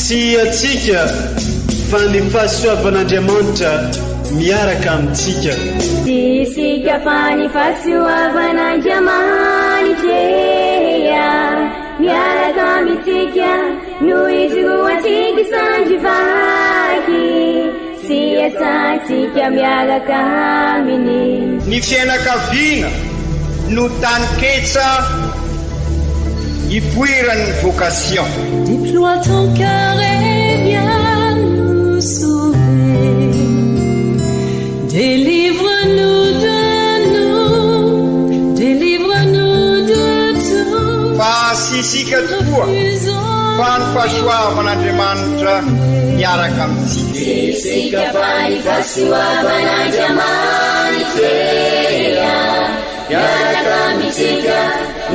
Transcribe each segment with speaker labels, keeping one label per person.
Speaker 1: sy atsika fa ny fahasoavan'Andriamanitra miaraka amintsika.
Speaker 2: Sy isika fa ny fahasoavan'Andriamanitra miaraka amintsika noho izy roa atsika sandrivaky sy asantsika miaraka aminy.
Speaker 3: Ny fianakaviana no taniketsa ipoiran'ny vocation.
Speaker 4: Déploie ton cœur et viens nous sauver. Délivre-nous de nous, délivre-nous de tout.
Speaker 3: Fa sisika tokoa fa ny fahasoavan'Andriamanitra miaraka amintsika.
Speaker 2: Sisika fa ny fahasoavan'Andriamanitra miaraka amintsika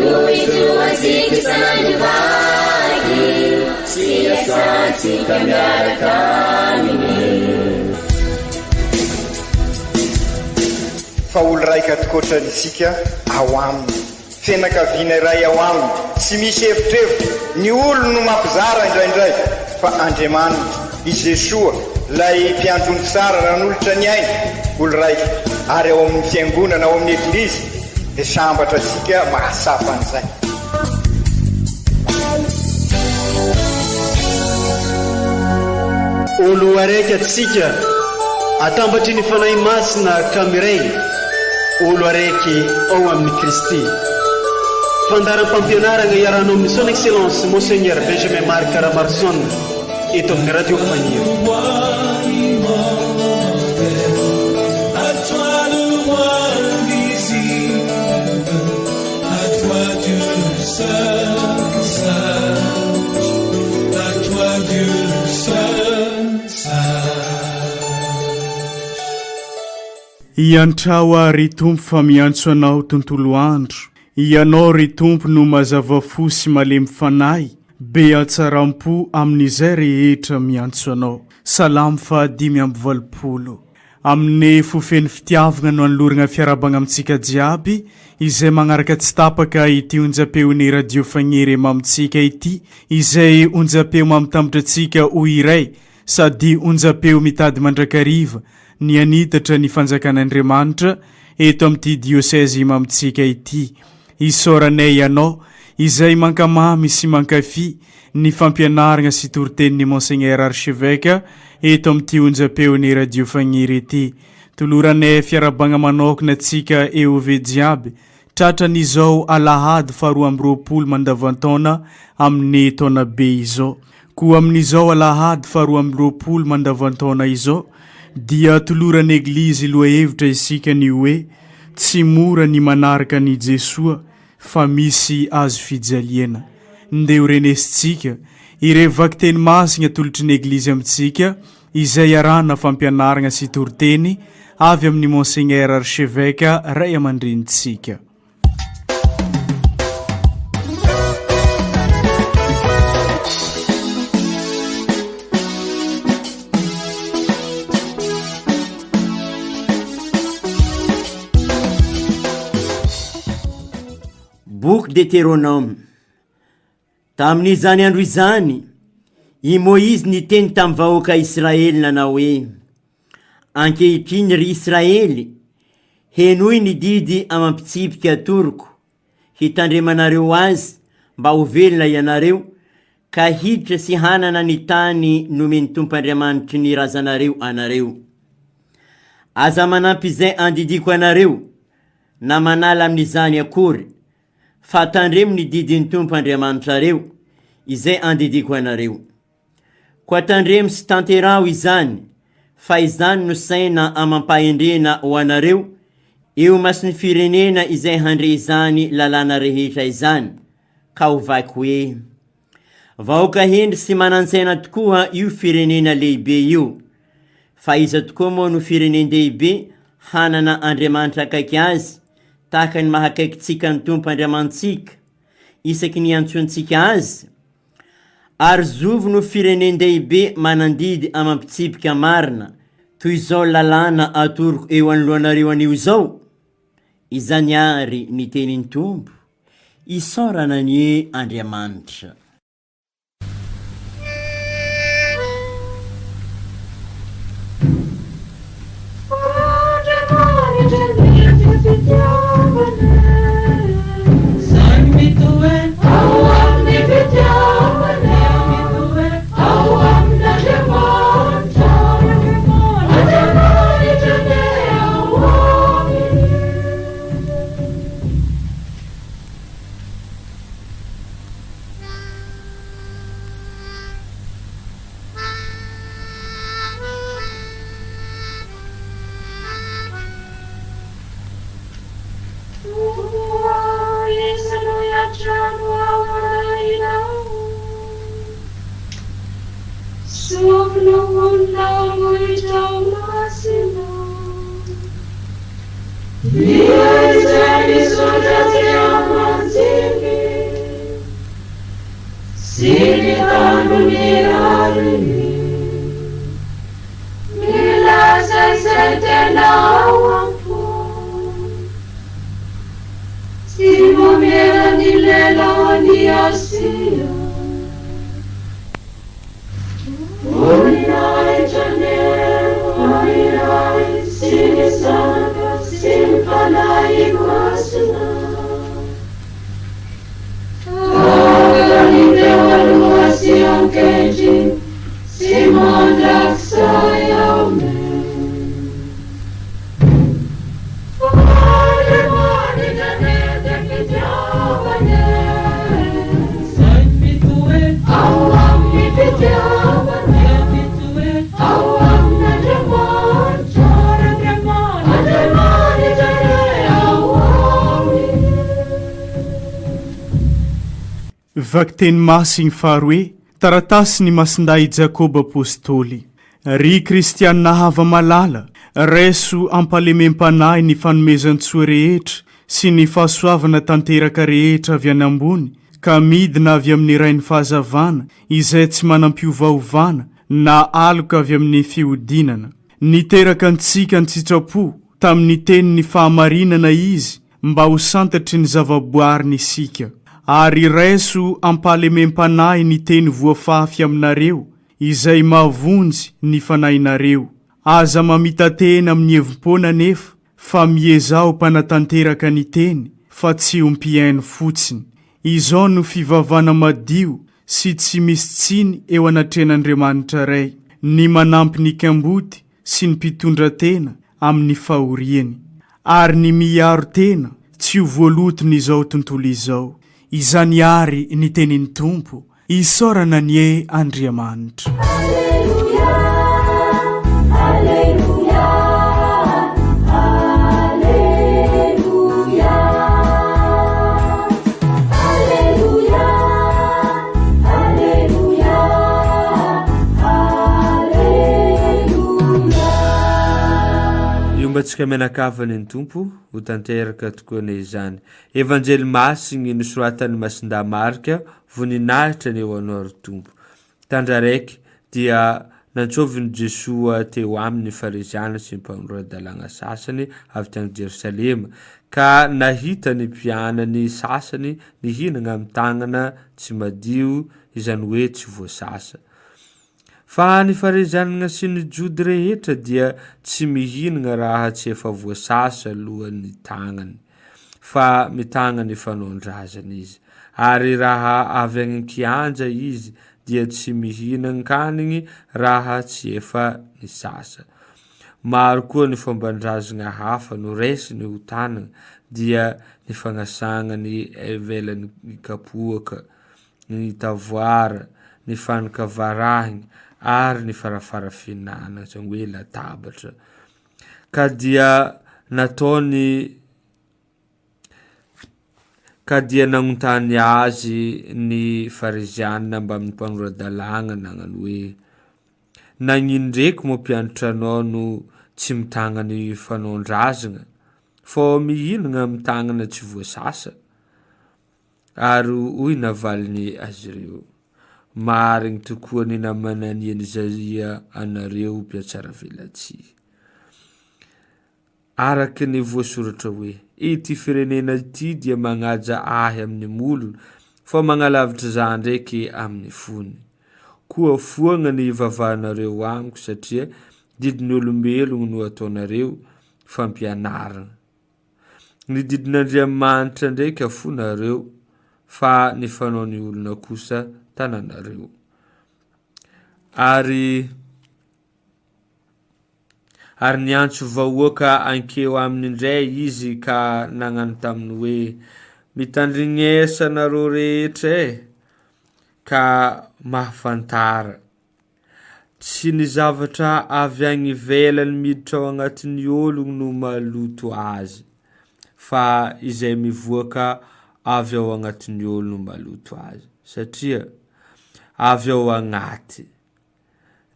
Speaker 2: noho izy roa atsika sandrivaky sy asantsika miaraka aminy.
Speaker 3: Fa olo raika atokotran'isika ao aminy, fianakaviana iray ao aminy, tsy misy hevitrevitra. Ny olo no mampizara indraindray fa Andriamanitra i Jesoa lay mpiandrony tsara raha n'olotra ny aina, olo raika ary ao amin'ny fiangonana ao amin'ny eglizy dia sambatra antsika mahasapa an'izay.
Speaker 1: Olo araiky atsika atambatry ny fanahy masina kamiray, olo araiky ao amin'ny Kristy. Fandaram-pampianarana iaranao amin'ny son excellence Monseigneur Benjamin Marc Caramarson eto amin'ny radio Fagnier.
Speaker 5: Iantrao ry tompo fa miantso anao tontolo andro. Ianao ry tompo no mazava fo sy malemy fanahy, be atsaram-po amin'izay rehetra miantso anao. Salamo fa 5:20. Amin'ny fofeny fitiavana no anolorana fiarabagna amintsika jiaby izay magnaraka tsy tapaka ity onjam-peon'ny radio Fagnier mamitsika ity, izay onjam-peo mamitambatra antsika ho iray sady onjam-peo mitady mandrakariva ny anitatra ny fanjakan'Andriamanitra eto amin'ity diosèse mamitsika ity. Isoranay ianao izay mankamamy sy mankafy ny fampianarana sy toritenin'ny Monseigneur Archevêque eto amin'ity onjam-peon'ny radio Fagnier ity. Toloranay fiarabagna manokana antsika eo ve jiaby tratran'izao alahady 12 mandavantaona amin'ny taona be izao. Koa amin'izao alahady 12 mandavantaona izao dia toloran'ny eglizy loha hevitra isika ny hoe tsy mora ny manaraka ny Jesoa fa misy azo fijaliana. Ndeo renesitsika irevaky teny masina tolotry ny eglizy amintsika izay arana fampianarana sy toriteny avy amin'ny Monseigneur Archevêque ray amandrenitsika.
Speaker 6: Book Deutéronome. Tamin'izany andro izany, i Moïse niteny tamin'ny vahoaka Israely nanao hoe: ankehitriny ry Israely, henoy ny didy amampitsipika atoroko, hitandremanareo azy mba ho velona ianareo, ka hiditra sy hanana ny tany nomeny Tompoandriamanitry ny razanareo anareo. Aza manampy izay andidiko anareo, na manala amin'izany akory, fa tandremo ny didin'ny Tompoandriamanitra reo, izay andidiko anareo. Koa tandremo sy tanterao izany, fa izany no saina amampahendrena ho anareo, eo masin'ny firenena izay handre izany lalàna rehetra izany, ka ho vaky hoe: vahoaka hendry sy manantsaina tokoa io firenena lehibe io, fa iza tokoa moa no firenendehibe hanana Andriamanitra akaiky azy, tahaka ny mahakaikitsika ny Tompoandriamantsika, isaky ny antsoantsika azy. Ary zovo no firenendehibe manandidy amampitsipika marina, toy izao lalàna atoroko eo anoloanareo anio zao. Izany ary ny tenin'ny Tompo, isaorana ny Andriamanitra.
Speaker 4: trano ao anaraianao. Sofina olona vohitra ao masina. Dia izay misaotra tsy amanjiny, sy ny tanony ariny. Milaza izay tena ao am-po, sy mamela ny lelany asia. Oninahitra ny oninahitra sy ny sanga sy ny fanahy masina. Aga ny teo aloha sy ankehitriny sy mandraksay ao me.
Speaker 5: Vaky teny masiny faharoe taratasy ny masinday Jakoba apôstôly. Ry kristianina hava malala, reso ampalemem-panahy ny fanomezan-tsoa rehetra sy ny fahasoavana tanteraka rehetra avy any ambony, ka midina avy amin'ny rainy fahazavana izay tsy manampiovaovana na aloka avy amin'ny fiodinana. Niteraka antsika ny tsitrapo tamin'ny tenin'ny fahamarinana izy mba ho santatry ny zavaboariny isika. Ary reso ampalemem-panahy ny teny voafafy aminareo izay mavonjy ny fanahinareo. Aza mamita tena amin'ny hevimpona nefa fa miezao mpanatanteraka ny teny fa tsy ho mpiaino fotsiny. Izao no fivavana madio sy tsy misy tsiny eo anatren'Andriamanitra ray, ny manampy ny kamboty sy ny mpitondra tena amin'ny fahoriany. Ary ny miaro tena tsy ho voalotony izao tontolo izao. Izany ary ny tenin'ny Tompo, isaorana ny e Andriamanitra.
Speaker 7: Tsika menakavany ny Tompo ho tanteraka tokoa ny izany. Evanjely masiny nosoratany Masinda Marika voninahitra ny eo anao ry Tompo. Tandra raiky dia nantsoviny Jesoa teo amin'ny fariziana sy ny mpanorandalana sasany avy tany Jerusalema, ka nahita ny mpianany sasany nihinana amin'ny tagnana tsy madio izany hoe tsy voasasa. Fa ny farizianina sy ny jody rehetra dia tsy mihinana raha tsy efa voasasa alohan'ny tagnany, fa mitana ny fanaondrazana izy. Ary raha avy any kianja izy dia tsy mihinan-kaniny raha tsy efa nisasa. Maro koa ny fombandrazana hafa no resiny ho tanana, dia ny fanasana ny evelan'ny kapoaka, ny tavoara, ny fanakavarahina, ary ny farafarafinana zany hoe latabatra. Ka dia nagnotany azy ny farizianina mba amin'ny mpanoradalana nagnano hoe: nagnino ndraiky moa mpianatra anao no tsy mitana ny fanaondrazana fa mihinana amin'ny tagnana tsy voasasa? Ary hoy navaliny azy ireo: marigny tokoa ny namananiany Izaia anareo mpiatsara velatsihy. Araky ny voasoratra hoe: ity firenena ity dia magnaja ahy amin'ny molony, fa magnalavitra za ndraiky amin'ny fony. Koa foagna ny vavahanareo amiko, satria didin'ny olombelogno no ataonareo fampianarana. Ny didin'Andriamanitra ndraiky afonareo, fa ny fanaony olona kosa tananareo. Ary niantso vahoaka ankeo amin'ny indray izy ka nagnano taminy hoe: mitandrignesa nareo rehetra ka mahafantara. Tsy ny zavatra avy any ivelany miditra ao agnatin'ny ologno no maloto azy, fa izay mivoaka avy ao agnatin'ny olo maloto azy satria avy ao agnaty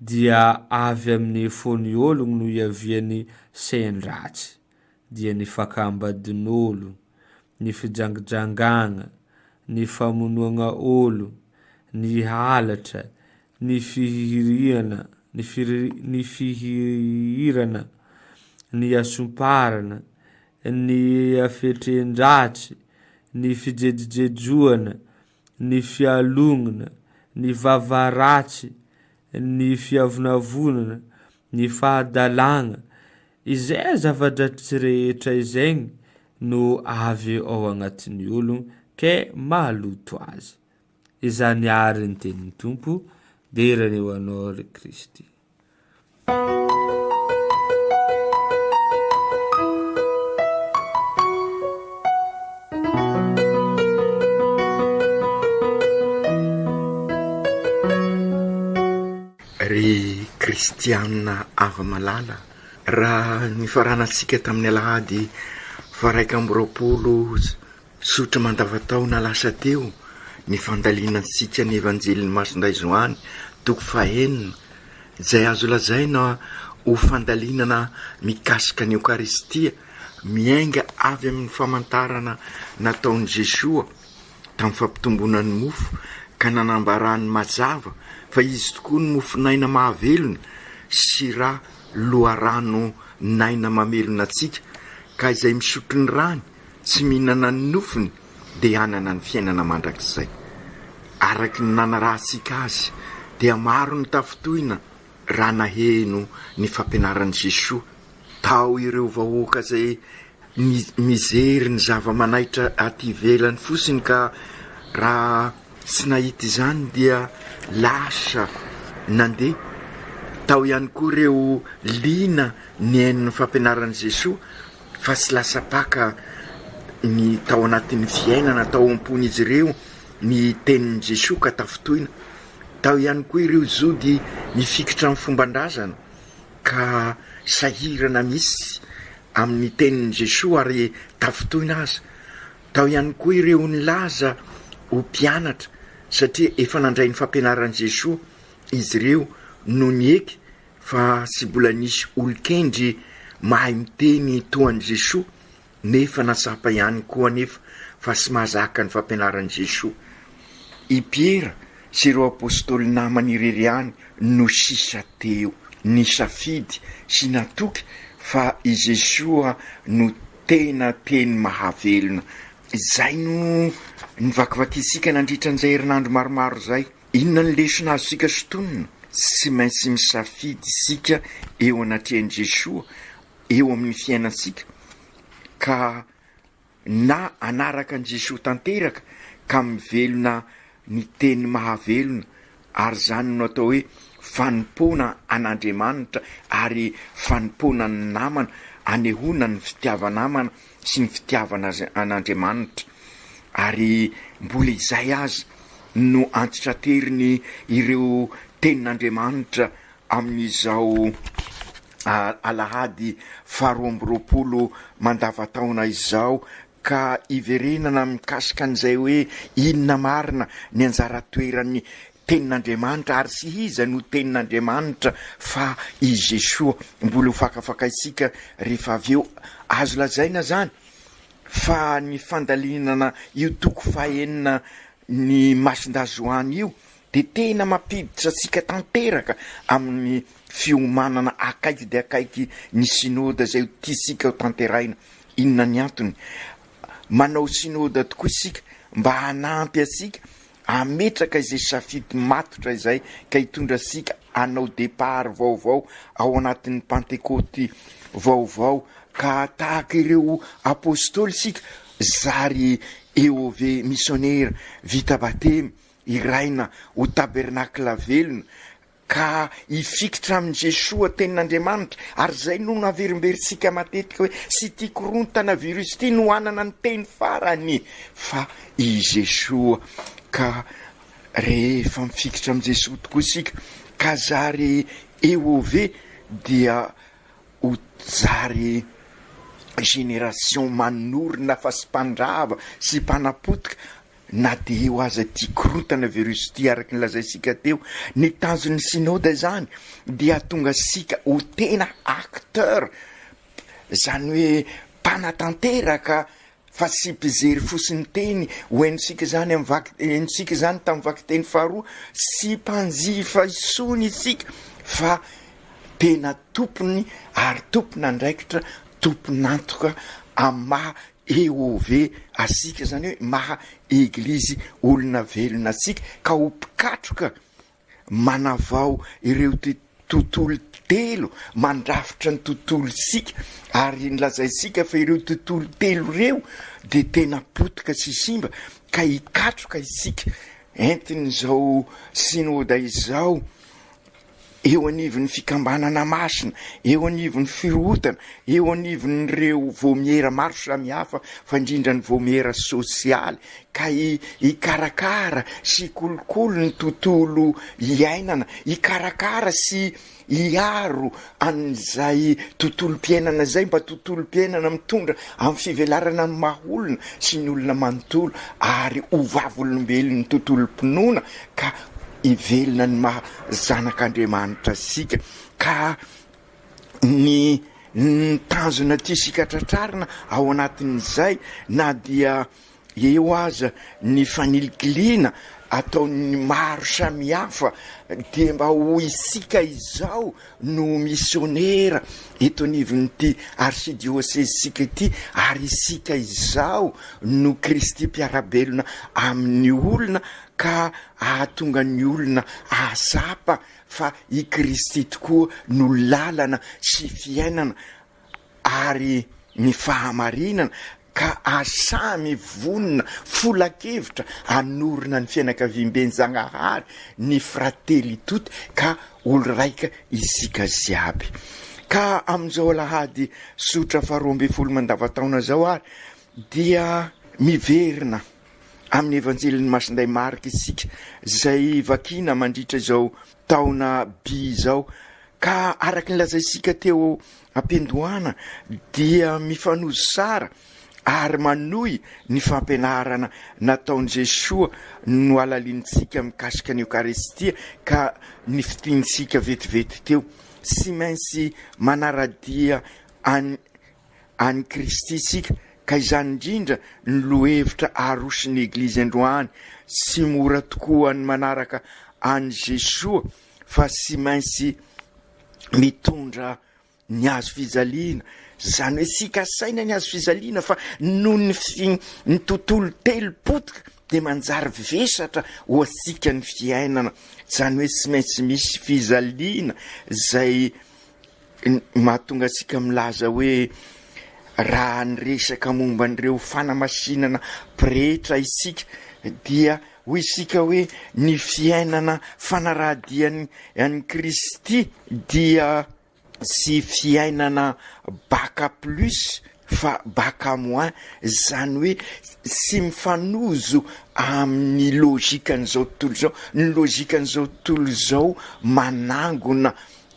Speaker 7: dia avy amin'ny fony ologno no iaviany sendratsy dia ny fakambadin'olo ny fijangajangagna ny famonoagna olo ny halatra ny fihirana ny fihirana ny asomparana ny afetrendratsy ny fijejijejoana ny fialognana ny vavaratsy ny fiavonavonana ny fahadalagna izay zava-dratsy rehetra izegny no avy ao agnatin'ny ologno ke maloto azy izany ary ny tenin'ny tompo derany eo anao ry Kristy.
Speaker 8: Ry kristianina ava malala raha nifaranantsika tamin'ny alahady faraika amby 20 sotra mandavataona lasa teo ny fandalinantsika ny evanjelin'ny Masindray Zoany toko 4 izay azo lazaina ho fandalinana mikasika ny Eukaristia miainga avy amin'ny famantarana nataon'i Jesua tamin'ny fampitomboana ny mofo ka nanambarany mazava fa izy tokoa ny mofo naina mahavelona sy raha loharano naina mamelona atsika ka izay misotro ny rany tsy mihinana ny nofony dia hanana ny fiainana mandrakizay. Araky ny nanarahantsika azy dia maro ny tafitohina raha naheno ny fampianaran'i Jesua. Tao ireo vahoaka izay mizery ny zava-manaitra aty ivelany fotsiny ka raha tsy nahita izany dia lasa nandeha. Tao ihany koa ireo lina ny hain'ny fampianaran'i Jesua fa tsy lasa paka ny tao anatin'ny fiainana tao ampony izy ireo ny tenin'i Jesua ka tafitohina. Tao ihany koa ireo zody mifikitra amin'ny fomban-drazana ka sahirana misy amin'ny tenin'i Jesua ary tafitohina azy. Tao ihany koa ireo nilaza ho mpianatra satria efa nandray ny fampianaran'i Jesua izy ireo no nieky fa sy mbola nisy olon-kendry mahay miteny toan'i Jesua nefa nasapa ihany koa nefa fa sy mahazaka ny fampianaran'i Jesua. I Piera sy ireo apôstôly namany irery ihany no sisa teo ny safidy sy natoky fa i Jesua no tena teny mahavelona. Izay no nivakivakiantsika nandritra an'izay herinandro maromaro zay. Inona ny lesona azontsika sotonina? Tsy maintsy misafidy isika eo anatrehan'i Jesua eo amin'ny fiainantsika ka na anaraka an'i Jesua tanteraka ka mivelona ny teny mahavelona ary zany no atao hoe fanimpona an'Andriamanitra ary fanimpona ny namana anehoana ny fitiavanamana sy ny fitiavana an'Andriamanitra. Ary mbola izay azy no antitra teriny ireo tenin'Andriamanitra amin'izao alahady 20 mandavataona izao ka iverenana mikasika an'izay hoe inona marina ny anjara toeran'ny tenin'Andriamanitra ary sy iza no tenin'Andriamanitra fa i Jesua. Mbola ho fakafakaisika rehefa avy eo. Azo lazaina zany fa ny fandalinana io toko 4 ny Masindazoany io dia tena mampiditra antsika tanteraka amin'ny fiomanana akaiky dia akaiky ny sinôda izay tiasika ho tanteraina. Inona ny antony? Manao sinôda tokoa isika mba hanampy asika ametraka izay safidy matotra izay ka hitondra asika hanao départ vaovao ao anatin'ny Pentecote vaovao ka tahaka ireo apôstôly isika zary eo ave missionnaire vita batemy iraina ho tabernakla velona ka ifikitra amin'i Jesua tenin'Andriamanitra. Ary zay no naverimberitsika matetika hoe sy tia korontana virus ty no hanana ny teny farany fa i Jesua. Ka rehefa mifikitra amin'i Jesua tokoa isika ka zary eo ave dia ho zary génération manorina fa sy mpandrava sy mpanapotika na de eo aza tia korotana virus ty araky ny lazaisika teo ny tanjon'ny synode zany dia tonga sika ho tena acteur zany hoe mpanatanteraka fa sy mpizery fosiny teny hoenitsika zany enitsika zany tamin'ny vakiteny faharoa sy mpanjifa isony isika fa tena tompony ary tompona andraikitra tomponantoka amin'ny maha EOV asika zany hoe maha eglizy olona velona asika ka ho mpikatroka manavao ireo tontolo telo mandrafitra ny tontolo sika ary nylazaisika fa ireo tontolo telo reo de tena potika sy simba ka hikatroka isika entiny zao synode izao eo anivon'ny fikambanana masina, eo anivon'ny firohotana, eo anivon'ireo vomiera maro samihafa fa indrindra ny vomiera sosialy ka hikarakara sy kolokolo ny tontolo iainana, hikarakara sy hiaro an'izay tontolo-piainana zay mba tontolo-piainana mitondra amin'ny fivelarana ny maholona sy ny olona manontolo ary ho vavolombelon'ny tontolo-pinoana ka ivelona ny maha zanak'Andriamanitra sika ka ny tanjona ty sika tratrarina ao anatin'izay na dia eo aza ny fanilikilina ataon'ny maro samihafa dia mba ho isika izao no missionnaire eto anivon'ity archidiocèsesika ity ary isika izao no Kristy mpiarabelona amin'ny olona ka ahatonga ny olona ahasapa fa i Kristy tokoa no lalana sy fiainana ary ny fahamarinana ka asamy vonina folakevitra anorina ny fianakaviam-beny Zagnahary ny frately toto ka olo raika isika ziaby ka amin'izao alahady sotra faharoa amby folo mandavataona zao ary dia miverina amin'ny evanjelin'ny Masinday Marika isika zay vakina mandritra zao taona bi zao ka araky ny lazaisika teo ampendohana dia mifanozo sara ary manohy ny fampianarana nataon'i Jesoa no alalintsika mikasika ny Eukaristia ka ny fitiantsika vetivety teo sy mainsy manaradia any Kristy sika ka izany indrindra ny lohevitra arosiny eglizy androany sy mora tokoa ny manaraka any Jesoa fa sy mainsy mitondra ny azo fizaliana zany hoe sika saina ny azo fizaliana fa noho ny tontolo telopotika de manjary vesatra ho asika ny fiainana zany hoe sy maintsy misy fizaliana zay mahatonga asika milaza hoe raha nyresaka momba an'ireo fanamasinana pretra isika dia ho isika hoe ny fiainana fanarahadiany any Kristy dia sy fiainana baka plus fa baka moins zany hoe sy mifanozo amin'ny lojikan'izao tontolo zao ny lojikan'izao tontolo zao manangona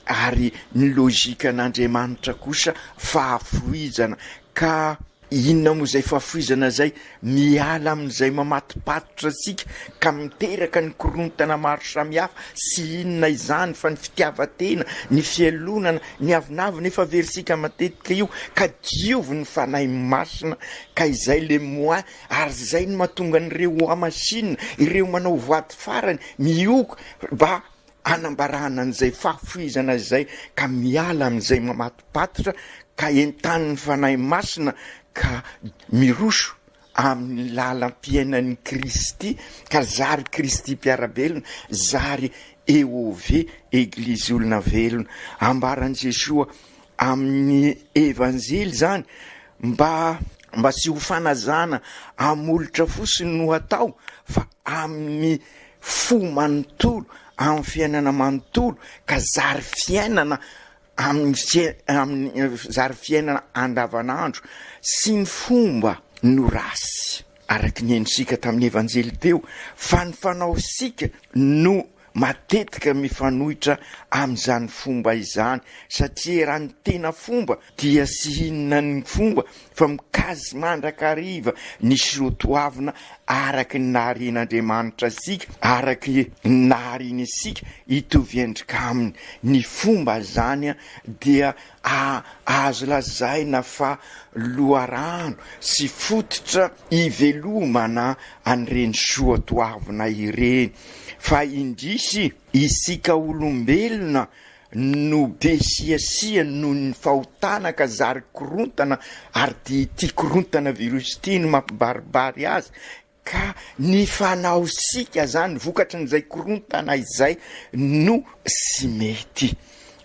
Speaker 8: ary ny lojikan'Andriamanitra kosa fahafoizana ka inona moa zay fahafoizana zay miala amin'izay mamatipatotra asika ka miteraka ny korontana maro samihafa sy inona izany fa ny fitiavatena ny fialonana ny avinavy nefa verisika matetika io ka diovy ny fanahy masina ka izay le moin ary zay ny mahatonga n'ireo amasinina ireo manao voady farany mioka mba anambarana an'izay fahafoizana zay ka miala amin'izay mamatipatotra ka entan'ny fanahy masina ka miroso amin'ny lalam-piainan'ny Kristy ka zary Kristy mpiarabelona zary EOV eglizy olona velona ambaran' Jesoa amin'ny evanjely zany mba sy ho fanazana amolotra fosiny no atao fa amin'ny fo manontolo amin'ny fiainana manontolo ka zary fiainana amin'ny zary fiainana andavanandro sy ny fomba no rasy araky ny endritsika tamin'ny evanjely teo fa ny fanao sika no matetika mifanohitra amin'izany fomba izany satria raha ny tena fomba dia sy hinona ny fomba fa mikazy mandrakariva ny soatoavina araky ny naharen'Andriamanitra asika, araky ny nahareny isika hitovy endrika aminy. Ny fomba zany dia azo lazaina fa loharano sy fototra ivelomana an'ireny soatoavina ireny. Fa indrisy isika olombelona no be siasia noho ny fahotanaka zary korontana ary ty korontana virus ty no mampibaribary azy, ka ny fanao sika zany vokatra n'izay korontana izay no sy mety.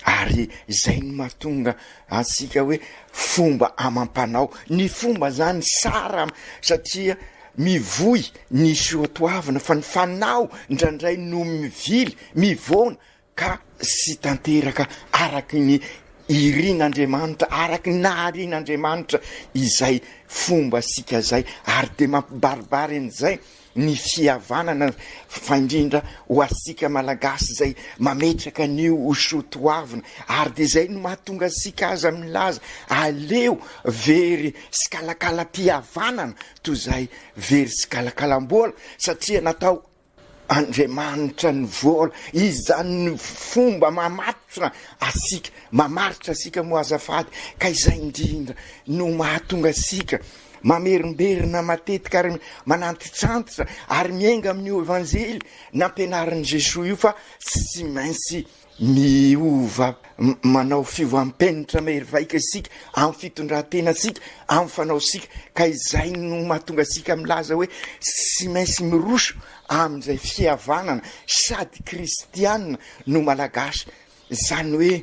Speaker 8: Ary zay ny mahatonga ansika hoe fomba amam-panao. Ny fomba zany sara satria mivoy ny soatoavina, fa ny fanao ndraindray no mivily mivona ka sy tanteraka araky ny irin'Andriamanitra, araky ny naharin'Andriamanitra izay fomba sika zay. Ary de mampibaribary an'izay ny fihavanana fa indrindra ho asika malagasy zay mametraka an'io soatoavina. Ary de zay no mahatonga sika aza milaza aleo very sikalakalam-pihavanana toy zay very sikalakalam-bola, satria natao Andriamanitra ny vola. Izy zany ny fomba mamaritra asika, mamaritra asika mo azafady, ka izay indrindra no mahatonga asika mamerimberina matetika ary manantitrantitra ary miainga amin'io evanjely nampianarin'i Jesosy io, fa tsy maintsy miova manao fivoam-penitra merivaika sika amin'ny fitondran-tena sika, amin'ny fanao sika. Ka izay no mahatonga sika milaza hoe tsy maintsy miroso amin'izay fihavanana sady kristianina no malagasy. Zany hoe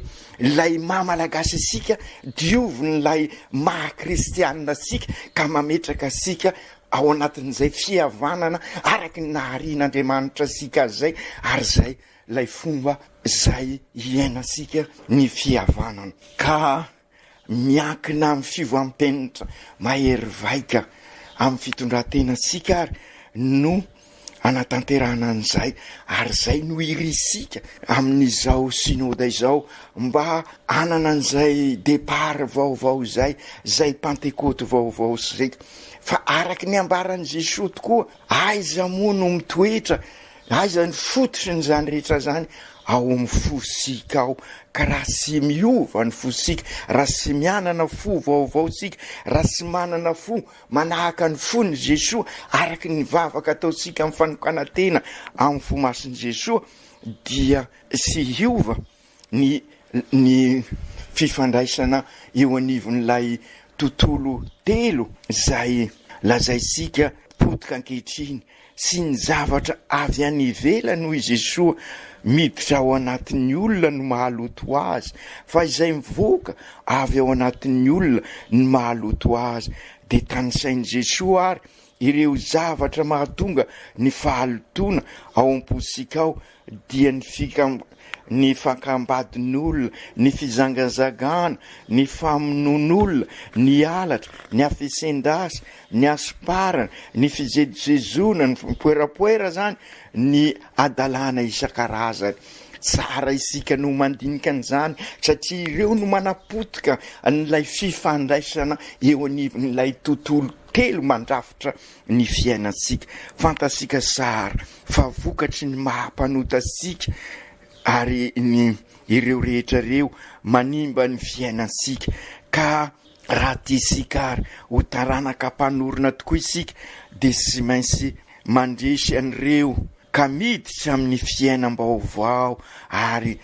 Speaker 8: lay maha-malagasy asika dioviny lay maha-kristianina asika, ka mametraka asika ao anatin'izay fihavanana araky ny naharin'Andriamanitra asika zay. Ary zay lay fomba zay iainasika ny fihavanana, ka miankina amin'ny fivoam-penitra mahery vaika amin'ny fitondran-tena sika ary no anatanterana an'izay. Ary zay no irisika amin'izao synode izao mba anana an'izay départ vaovao zay, zay pentecote vaovao zay. Fa araky ny ambaran'i Jesosy tokoa, aiza moa no mitoetra, aiza ny fototry ny zany rehetra zany ao amin'ny fosika ao. Ka raha sy miova ny fosika, raha sy mianana fo vaovao sika, raha sy manana fo manahaka ny fon'ny Jesosy araky ny vavaka ataosika amin'ny fanokana tena amin'ny fo mason'i Jesosy, dia sy hiova ny fifandraisana eo anivon'ilay tontolo telo zay lazaisika potika ankehitriny, sy ny zavatra avy any ivelany noho i Jesosy miditra ao anatin'ny olona no mahaloto azy, fa izay mivoaka avy ao anatin'ny olona no mahaloto azy. De tanisain'i Jesosy ary ireo zavatra mahatonga ny fahalotona ao am-posika ao dia ny fankambadin'olona, ny fizangazagana, ny famonon'olona, ny alatra, ny afesen-dasa, ny asiparana, ny fijejojejona, ny poerapoera zany, ny adalana isan-karazany. Tsara isika no mandinika an'izany satria ireo no manapotika n'ilay fifandraisana eo anivon'ilay tontolo telo mandrafitra ny fiainantsika. Fantasika sara fa vokatry ny mahampanota sika ary ireo rehetrareo manimba ny fiainantsika. Ka raha tia sika ary ho taranaka mpanorona tokoa isika, de sy maintsy mandresy an'ireo ka miditra amin'ny fiainam-baovao. Ary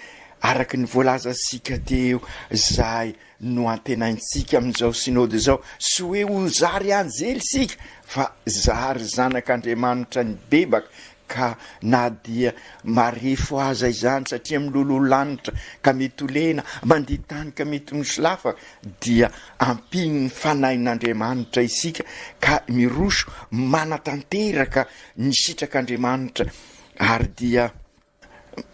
Speaker 8: araky ny voalaza sika teo zay no antenaintsika amin'izao synode zao, sy hoe ho zary anjely sika, fa zary zanak'Andriamanitra ny bebaka. Ka na dia marefo aza izany satria milolo lanitra ka mety ho lena, mandihy tany ka mety ho misolafaka, dia ampiny ny fanahin'Andriamanitra isika ka miroso manatanteraka ny sitrak'Andriamanitra. Ary dia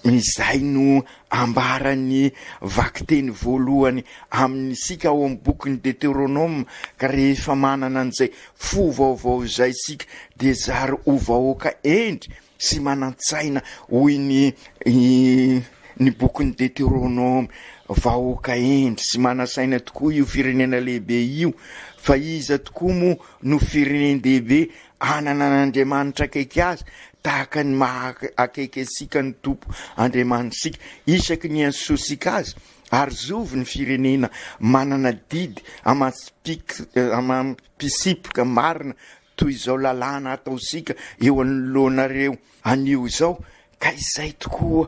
Speaker 8: izay no ambarany vakiteny voalohany amin'ny sika ao amin'ny bokin'ny Deutéronome. Ka rehefa manana an'izay fo vaovao zay sika, de zary ho vahoaka endry sy manan-tsaina hoy ny bokyny Deutéronome vahoaka endry sy manasaina tokoa io firenena lehibe io fa iza tokoa moa no firenena-dehibe anana n'Andriamanitra akaiky azy tahaka ny akaiky asika ny tompo Andriamanitsika isaky ny ansosika azy ary zovy ny firenena manana didy amampisipika marina toy izao lalàna ataosika eo anoloanareo anio izao ka izay tokoa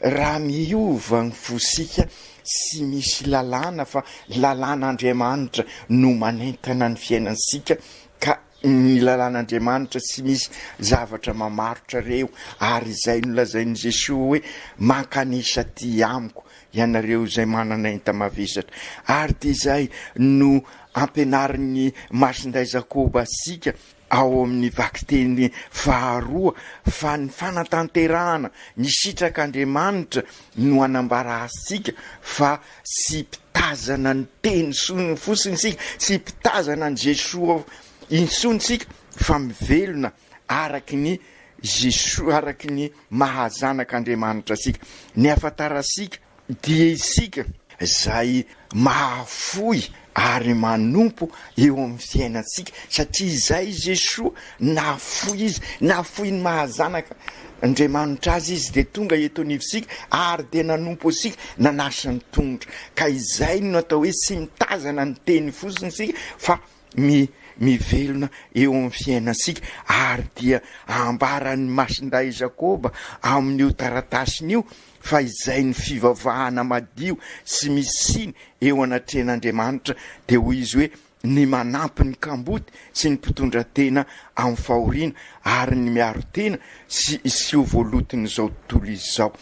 Speaker 8: raha miova ny fosika sy misy lalàna fa lalàn'Andriamanitra no manentana ny fiainansika ka ny lalàn'Andriamanitra sy misy zavatra mamarotra reo ary izay nolazain'i Jesosy hoe mankanisa ty amiko ianareo izay manana enta mavesatra ary ty izay no ampianarin'ny masinday Jakoba asika ao amin'ny vakiteny faharoa fa ny fanatanterahana ny sitrak'Andriamanitra no anambara asika fa sy pitazana ny teny fosiny sika sy pitazana ny Jesosy insonsika fa mivelona araky ny Jesosy araky ny mahazanak'Andriamanitra asika ny afatarasika dia isika zay mahafoy ary manompo eo amin'ny fiainatsika satria izay Jesosy nafoy izy nafoy ny mahazanaka Andriamanitra azy izy de tonga eto anivosika ary de nanompo asika nanasa ny tongotra ka izay no atao hoe sy mitazana ny teny fosiny sika fa mivelona eo amin'ny fiainatsika ary dia ambaran'ny masinday Jakoba amin'io taratasiny io fa izay ny fivavahana madio sy misiny eo anatren'Andriamanitra de hoy izy hoe ny manampy ny kamboty sy ny mpitondra tena amin'ny fahoriana ary ny miaro tena sy ho voalotiny zao tontolo izao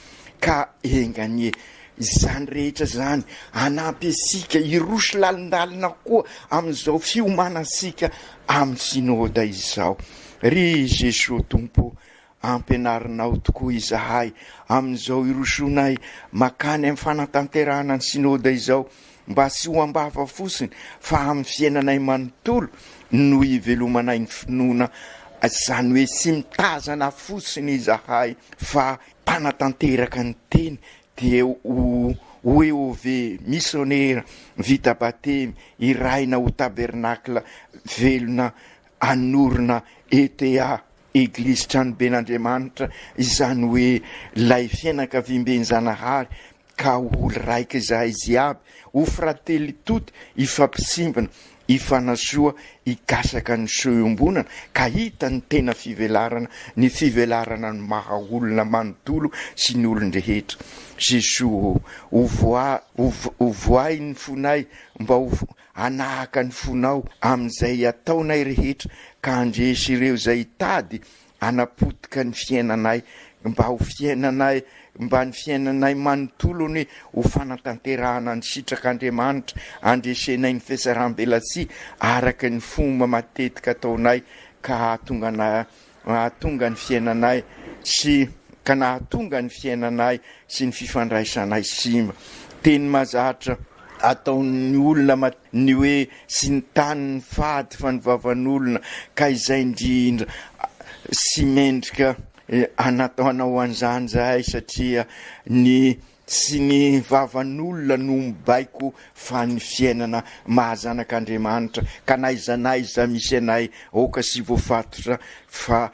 Speaker 8: ka enganie izany rehetra zany anampy asika irosy lalindalina koa amin'izao fiomanasika amin'ny synôda izao ry Jesosy tompo ampianarinao tokoa izahay amin'izao irosonay makany amin'ny fanatanterahana ny synôda izao mba sy ho ambava fosiny fa amin'ny fiainanay manontolo no ivelomanay ny finoana zany hoe sy mitazana fosiny izahay fa mpanatanteraka ny teny dia hoe ove missionnaire vita batemy iraina ho tabernakla velona anorina ETA Église Tranoben'Andriamanitra izany hoe lay fianakaviamben-janahary ka olo raiky izahay izy aby ho frately toty ifampisimbana ifanasoa ikasaka ny soeombonana ka hita ny tena fivelarana ny maha olona manontolo sy ny olon-drehetra Jesosy ho voay ny fonay mba anahaka ny fonao amin'izay ataonay rehetra ka andresy ireo zay tady anapotika ny fiainanay mba ho fiainanay mba ny fiainanay manontolony ho fanatanterahana ny sitrak'Andriamanitra andresenay ny fiasaram-belatsia araka ny fomba matetika ataonay ka hahatonga ny fiainanay sy ka nahatonga ny fiainanay sy ny fifandraisanay simba teny mazatra ataon'ny olona ny hoe sy ny tany ny fady fa ny vavan'olona ka izay indrindra sy mendrika anataonao an'izany zahay satria sy ny vavan'olona no mibaiko fa ny fiainana mahazanak'Andriamanitra ka naizanaiza misy anay oka sy voafatotra fa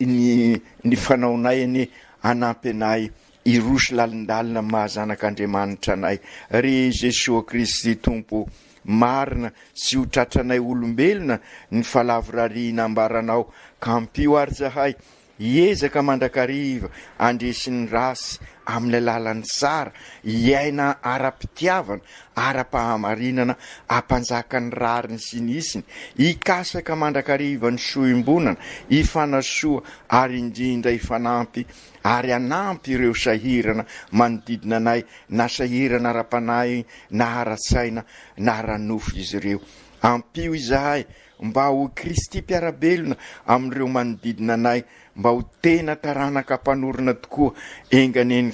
Speaker 8: ny fanaonay ny anampy anay irosy lalindalina mahazanak'Andriamanitra anay ry Jesosy Kristy tompo marina sy ho tratranay olombelona ny falavorariana ambaranao ka ampio ary zahay hiezaka mandrakariva andresin'ny rasy amin'ny alalan'ny tsara iaina ara-pitiavana ara-pahamarinana ampanjaka ny rariny sy nisiny hikasaka mandrakariva ny soimbonana ifanasoa ary indrindra ifanampy ary anampy ireo sahirana manodidina anay na sahirana ara-panay na ara-tsaina na ara-nofo izy ireo ampio izahay mba ho Kristy mpiarabelona amin'ireo manodidina anay mba ho tena taranaka mpanorona tokoa enganeny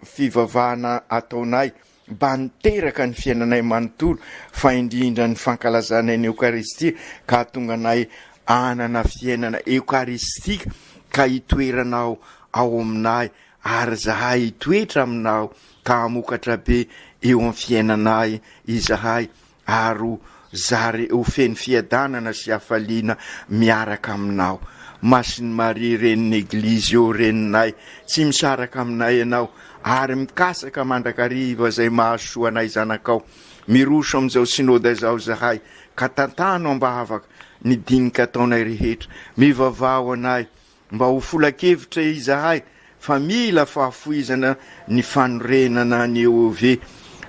Speaker 8: fivavahana ataonay mba niteraka ny fiainanay manontolo fa indrindra ny fankalazanay ny Eukaristia ka hatonga anay anana fiainana eukaristika ka hitoeranao ao aminay ary zahay hitoetra aminao ka hamokatra be eo amin'ny fiainanay izahay ary zary ho feny fiadanana sy hafaliana miaraka aminao. Masiny Maria renin'ny eglizy eo reninay tsy misaraka aminay ianao ary mikasaka mandrakariva zay mahasoa anay zanakao miroso amin'izao synôda zao zahay ka tantano mba havaka ny dinika ataonay rehetra mivavao anay mba ho folakevitra izahay fa mila fahafoizana ny fanorenana ny Ove.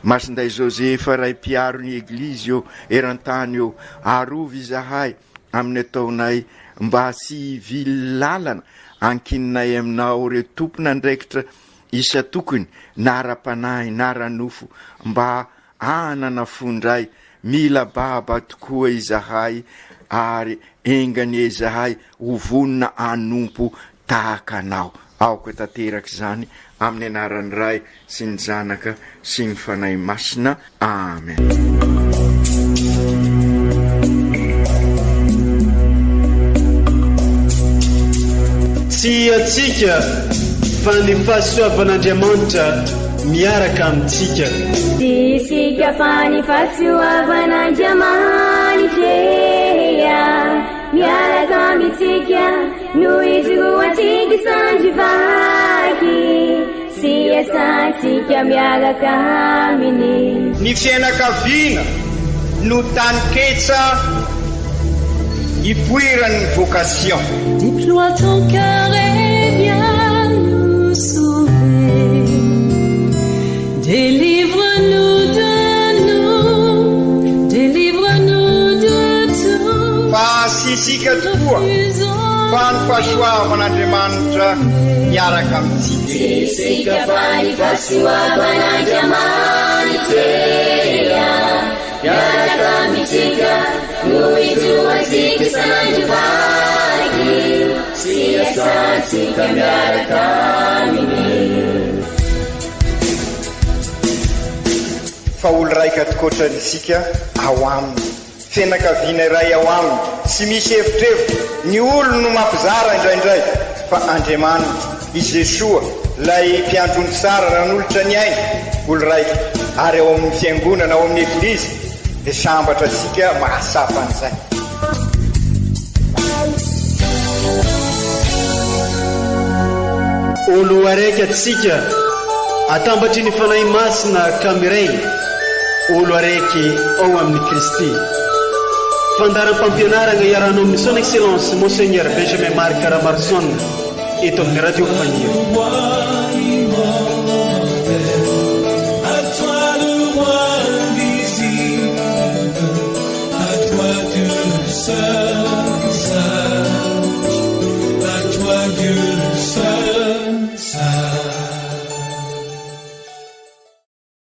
Speaker 8: Masinday Josefa ray mpiaro ny eglizy eo erantany eo arovy izahay amin'ny ataonay mba sy vilalana ankininay aminao re tompona andraikitra isa tokony nara-panahy nara-nofo mba anana fondray mila baba tokoa izahay ary engany izahay ho vonona anompo tahaka anao. Aoko tanteraka zany amin'ny anaran'ny Ray sy ny Zanaka sy ny Fanahy Masina. Amen.
Speaker 1: Tsy atsika fa ny fahasoavan'Andriamanitra miaraka amintsika.
Speaker 2: Isika fa ny fahasoavan'Andriamanitra miaraka amintsika no izoatsika sandrivaky sy asantsika miaraka aminy.
Speaker 3: Ny fianakaviana no taniketsa ipoiran'ny vocation.
Speaker 4: Déploie ton cœur et viens nous sauver. Délivre-nous de nous, délivre-nous de tout.
Speaker 3: Fa sisika tokoa fa ny fahasoavan'Andriamanitra miaraka amintsika.
Speaker 2: Isika fa ny fahasoavan'Andriamanitra miaraka amintsika no izoatsika sandrivaky sy asantsika miaraka aminy.
Speaker 3: Fa olo raika tokoatranisika ao aminy fianakaviana iray ao aminy sy misy hevitrevitra ny olo no mampizara indraindray fa Andriamanitra i Jesoa lay mpiandrony tsara ran'olotra ny aina olo raika ary ao amin'ny fiangonana ao amin'ny eglizy dia sambatra sika mahasapa an'izay.
Speaker 1: Olo araiky atsika atambatry ny fanahy masina kamiray olo araiky ao amin'ny Kristy. Fandaram-pampianarana iarano amin'ny son excellence Monseigneur Benjamin Marc Caramarson eto amin'ny radio Fania.